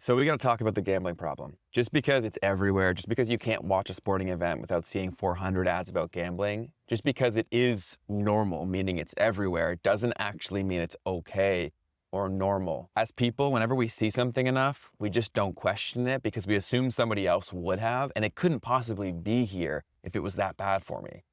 So we got to talk about the gambling problem. Just because it's everywhere, just because you can't watch a sporting event without seeing 400 ads about gambling, just because it is normal, meaning it's everywhere, doesn't actually mean it's okay or normal. As people, whenever we see something enough, we just don't question it because we assume somebody else would have, and it couldn't possibly be here if it was that bad for me.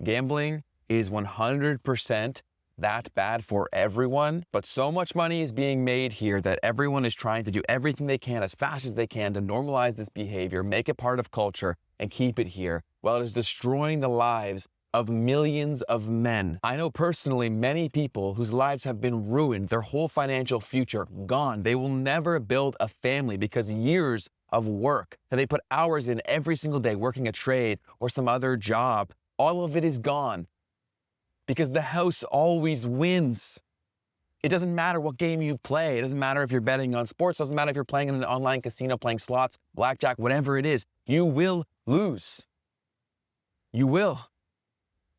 Gambling is 100% that bad for everyone, but so much money is being made here that everyone is trying to do everything they can as fast as they can to normalize this behavior, make it part of culture, and keep it here, while it is destroying the lives of millions of men. I know personally many people whose lives have been ruined, their whole financial future gone. They will never build a family because years of work that they put hours in every single day working a trade or some other job, all of it is gone. Because the house always wins. It doesn't matter what game you play. It doesn't matter if you're betting on sports. It doesn't matter if you're playing in an online casino, playing slots, blackjack, whatever it is. You will lose. You will.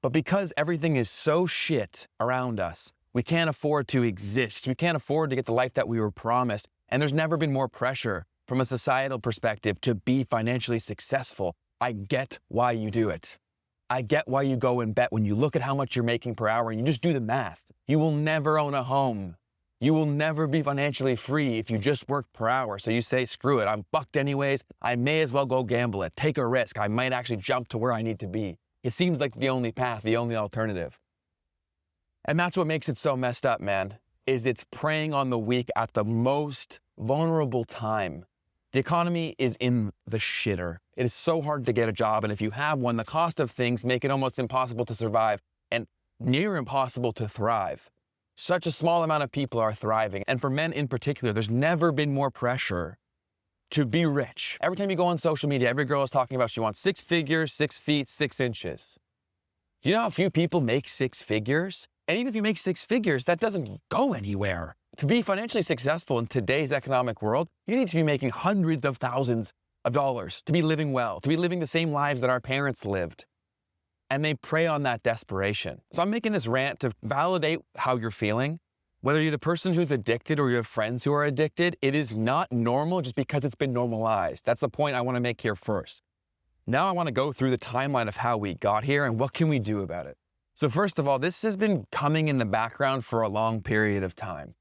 But because everything is so shit around us, we can't afford to exist. We can't afford to get the life that we were promised. And there's never been more pressure from a societal perspective to be financially successful. I get why you do it. I get why you go and bet when you look at how much you're making per hour and you just do the math. You will never own a home. You will never be financially free if you just work per hour. So you say, screw it, I'm fucked anyways. I may as well go gamble it, take a risk. I might actually jump to where I need to be. It seems like the only path, the only alternative. And that's what makes it so messed up, man, is it's preying on the weak at the most vulnerable time. The economy is in the shitter. It is so hard to get a job, and if you have one, the cost of things make it almost impossible to survive and near impossible to thrive. Such a small amount of people are thriving, and for men in particular, there's never been more pressure to be rich. Every time you go on social media, every girl is talking about she wants 6 figures, 6 feet, 6 inches. Do you know how few people make 6 figures? And even if you make 6 figures, that doesn't go anywhere. To be financially successful in today's economic world, you need to be making hundreds of thousands of dollars to be living well, to be living the same lives that our parents lived. And they prey on that desperation. So I'm making this rant to validate how you're feeling. Whether you're the person who's addicted or you have friends who are addicted, it is not normal just because it's been normalized. That's the point I want to make here first. Now I want to go through the timeline of how we got here and what can we do about it. So first of all, this has been coming in the background for a long period of time.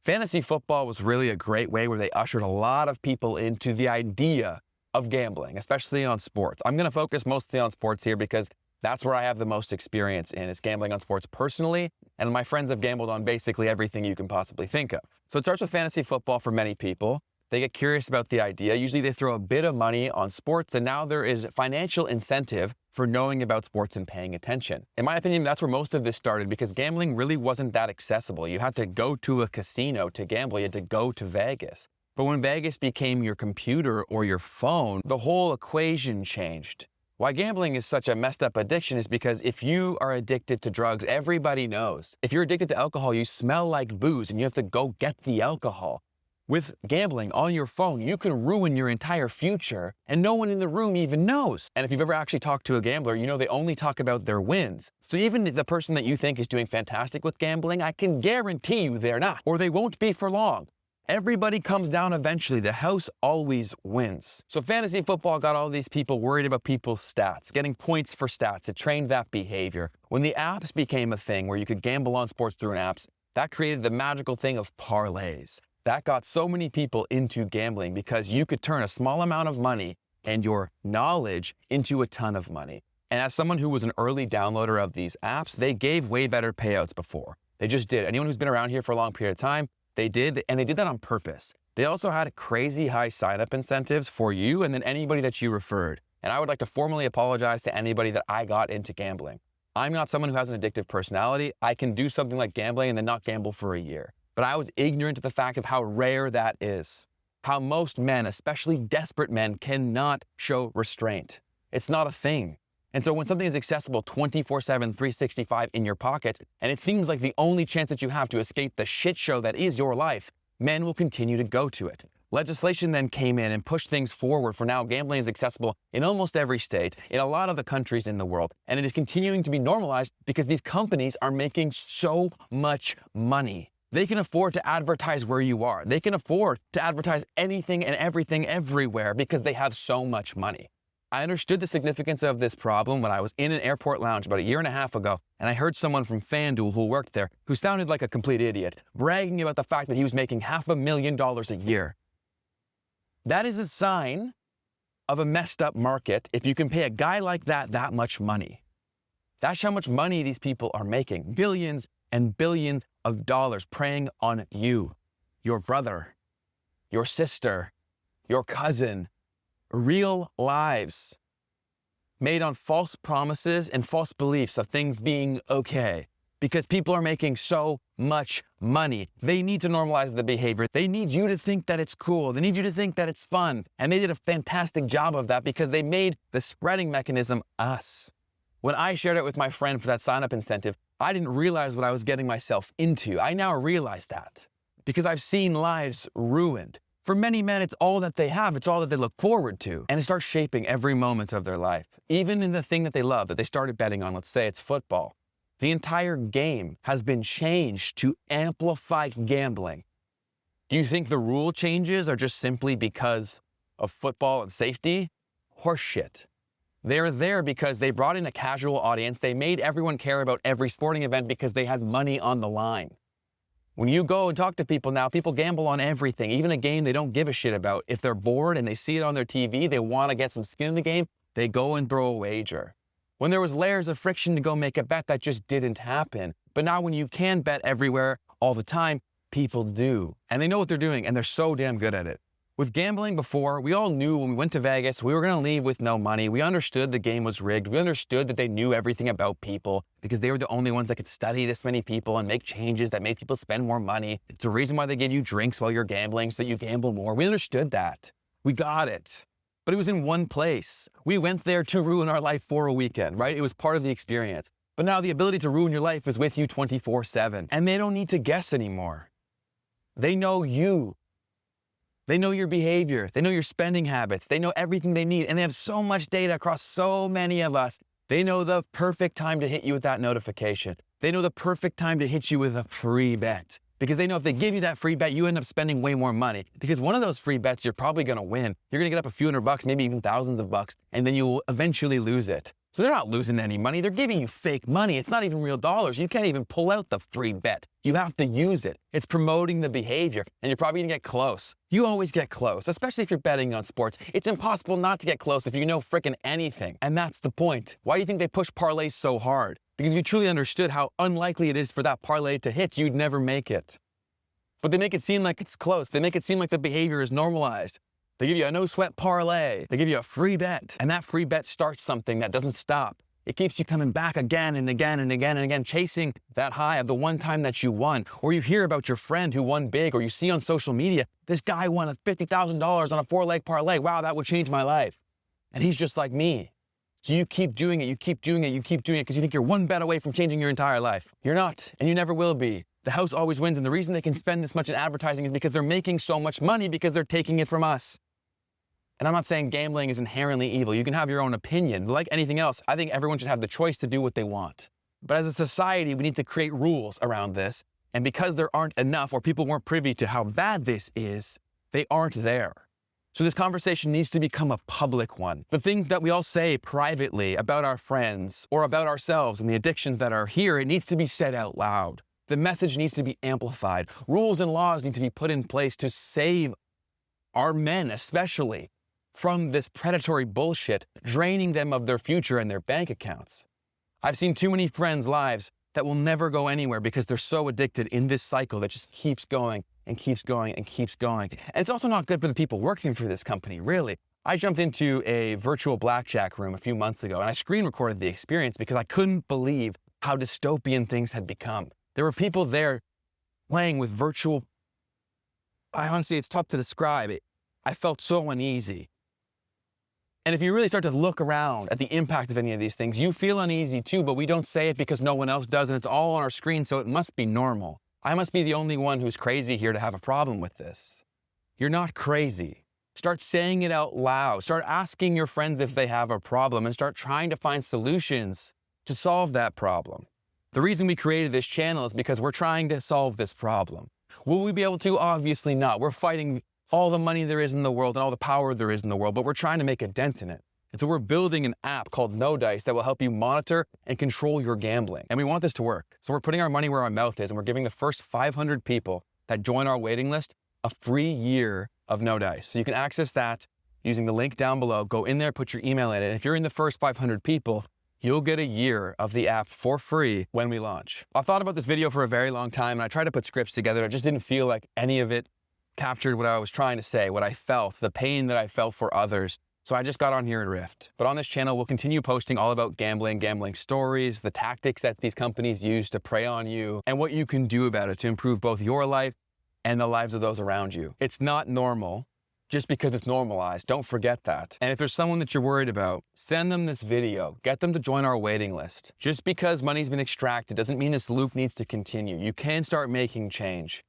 Fantasy football was really a great way where they ushered a lot of people into the idea of gambling, especially on sports. I'm going to focus mostly on sports here because that's where I have the most experience in, is gambling on sports personally, and my friends have gambled on basically everything you can possibly think of. So it starts with fantasy football for many people. They get curious about the idea. Usually they throw a bit of money on sports, and now there is financial incentive for knowing about sports and paying attention. In my opinion, that's where most of this started because gambling really wasn't that accessible. You had to go to a casino to gamble. You had to go to Vegas. But when Vegas became your computer or your phone, the whole equation changed. Why gambling is such a messed up addiction is because if you are addicted to drugs, everybody knows. If you're addicted to alcohol, you smell like booze and you have to go get the alcohol. With gambling on your phone, you can ruin your entire future and no one in the room even knows. And if you've ever actually talked to a gambler, you know they only talk about their wins. So even the person that you think is doing fantastic with gambling, I can guarantee you they're not, or they won't be for long. Everybody comes down eventually. The house always wins. So fantasy football got all these people worried about people's stats, getting points for stats. It trained that behavior. When the apps became a thing where you could gamble on sports through apps, that created the magical thing of parlays. That got so many people into gambling because you could turn a small amount of money and your knowledge into a ton of money. And as someone who was an early downloader of these apps, they gave way better payouts before. They just did. Anyone who's been around here for a long period of time, they did, and they did that on purpose. They also had crazy high sign-up incentives for you and then anybody that you referred. And I would like to formally apologize to anybody that I got into gambling. I'm not someone who has an addictive personality. I can do something like gambling and then not gamble for a year. But I was ignorant to the fact of how rare that is. How most men, especially desperate men, cannot show restraint. It's not a thing. And so when something is accessible 24/7, 365 in your pocket, and it seems like the only chance that you have to escape the shit show that is your life, men will continue to go to it. Legislation then came in and pushed things forward for now gambling is accessible in almost every state, in a lot of the countries in the world, and it is continuing to be normalized because these companies are making so much money. They can afford to advertise where you are. They can afford to advertise anything and everything everywhere because they have so much money. I understood the significance of this problem when I was in an airport lounge about a year and a half ago, and I heard someone from FanDuel who worked there who sounded like a complete idiot, bragging about the fact that he was making $500,000 a year. That is a sign of a messed up market if you can pay a guy like that much money. That's how much money these people are making. Billions and billions of dollars preying on you, your brother, your sister, your cousin. Real lives made on false promises and false beliefs of things being okay because people are making so much money. They need to normalize the behavior. They need you to think that it's cool. They need you to think that it's fun. And they did a fantastic job of that because they made the spreading mechanism us. When I shared it with my friend for that sign-up incentive, I didn't realize what I was getting myself into. I now realize that because I've seen lives ruined. For many men, it's all that they have. It's all that they look forward to. And it starts shaping every moment of their life. Even in the thing that they love, that they started betting on, let's say it's football. The entire game has been changed to amplify gambling. Do you think the rule changes are just simply because of football and safety? Horseshit. They're there because they brought in a casual audience. They made everyone care about every sporting event because they had money on the line. When you go and talk to people now, people gamble on everything, even a game they don't give a shit about. If they're bored and they see it on their TV, they want to get some skin in the game, they go and throw a wager. When there was layers of friction to go make a bet, that just didn't happen. But now when you can bet everywhere all the time, people do. And they know what they're doing, and they're so damn good at it. With gambling before, we all knew when we went to Vegas, we were going to leave with no money. We understood the game was rigged. We understood that they knew everything about people because they were the only ones that could study this many people and make changes that made people spend more money. It's the reason why they give you drinks while you're gambling so that you gamble more. We understood that. We got it. But it was in one place. We went there to ruin our life for a weekend, right? It was part of the experience. But now the ability to ruin your life is with you 24/7. And they don't need to guess anymore. They know you. They know your behavior. They know your spending habits. They know everything they need. And they have so much data across so many of us. They know the perfect time to hit you with that notification. They know the perfect time to hit you with a free bet. Because they know if they give you that free bet, you end up spending way more money. Because one of those free bets, you're probably going to win. You're going to get up a few $100, maybe even thousands of bucks, and then you'll eventually lose it. So they're not losing any money. They're giving you fake money. It's not even real dollars. You can't even pull out the free bet. You have to use it. It's promoting the behavior, and you're probably going to get close. You always get close, especially if you're betting on sports. It's impossible not to get close if you know frickin' anything. And that's the point. Why do you think they push parlays so hard? Because if you truly understood how unlikely it is for that parlay to hit, you'd never make it. But they make it seem like it's close. They make it seem like the behavior is normalized. They give you a no-sweat parlay. They give you a free bet. And that free bet starts something that doesn't stop. It keeps you coming back again and again and again and again, chasing that high of the one time that you won. Or you hear about your friend who won big, or you see on social media, this guy won $50,000 on a 4-leg parlay. Wow, that would change my life. And he's just like me. So you keep doing it, you keep doing it, you keep doing it because you think you're one bet away from changing your entire life. You're not, and you never will be. The house always wins, and the reason they can spend this much in advertising is because they're making so much money because they're taking it from us. And I'm not saying gambling is inherently evil. You can have your own opinion. Like anything else, I think everyone should have the choice to do what they want. But as a society, we need to create rules around this. And because there aren't enough, or people weren't privy to how bad this is, they aren't there. So this conversation needs to become a public one. The things that we all say privately about our friends or about ourselves and the addictions that are here, it needs to be said out loud. The message needs to be amplified. Rules and laws need to be put in place to save our men, especially, from this predatory bullshit, draining them of their future and their bank accounts. I've seen too many friends' lives that will never go anywhere because they're so addicted in this cycle that just keeps going and keeps going and keeps going. And it's also not good for the people working for this company, really. I jumped into a virtual blackjack room a few months ago, and I screen recorded the experience because I couldn't believe how dystopian things had become. There were people there playing with virtual. Honestly, it's tough to describe it. I felt so uneasy. And if you really start to look around at the impact of any of these things, you feel uneasy too, but we don't say it because no one else does, and it's all on our screen, so it must be normal. I must be the only one who's crazy here to have a problem with this. You're not crazy. Start saying it out loud. Start asking your friends if they have a problem, and start trying to find solutions to solve that problem. The reason we created this channel is because we're trying to solve this problem. Will we be able to? Obviously not. We're fighting all the money there is in the world and all the power there is in the world, but we're trying to make a dent in it. And so we're building an app called No Dice that will help you monitor and control your gambling. And we want this to work. So we're putting our money where our mouth is, and we're giving the first 500 people that join our waiting list a free year of No Dice. So you can access that using the link down below. Go in there, put your email in it. And if you're in the first 500 people, you'll get a year of the app for free when we launch. I've thought about this video for a very long time, and I tried to put scripts together. I just didn't feel like any of it captured what I was trying to say, what I felt, the pain that I felt for others. So I just got on here and riffed. But on this channel, we'll continue posting all about gambling stories, the tactics that these companies use to prey on you, and what you can do about it to improve both your life and the lives of those around you. It's not normal just because it's normalized. Don't forget that. And if there's someone that you're worried about, send them this video. Get them to join our waiting list. Just because money's been extracted doesn't mean this loop needs to continue. You can start making change.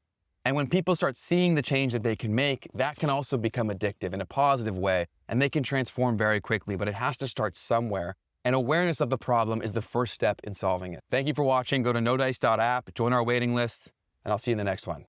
And when people start seeing the change that they can make, that can also become addictive in a positive way, and they can transform very quickly, but it has to start somewhere. And awareness of the problem is the first step in solving it. Thank you for watching. Go to nodice.app, join our waiting list, and I'll see you in the next one.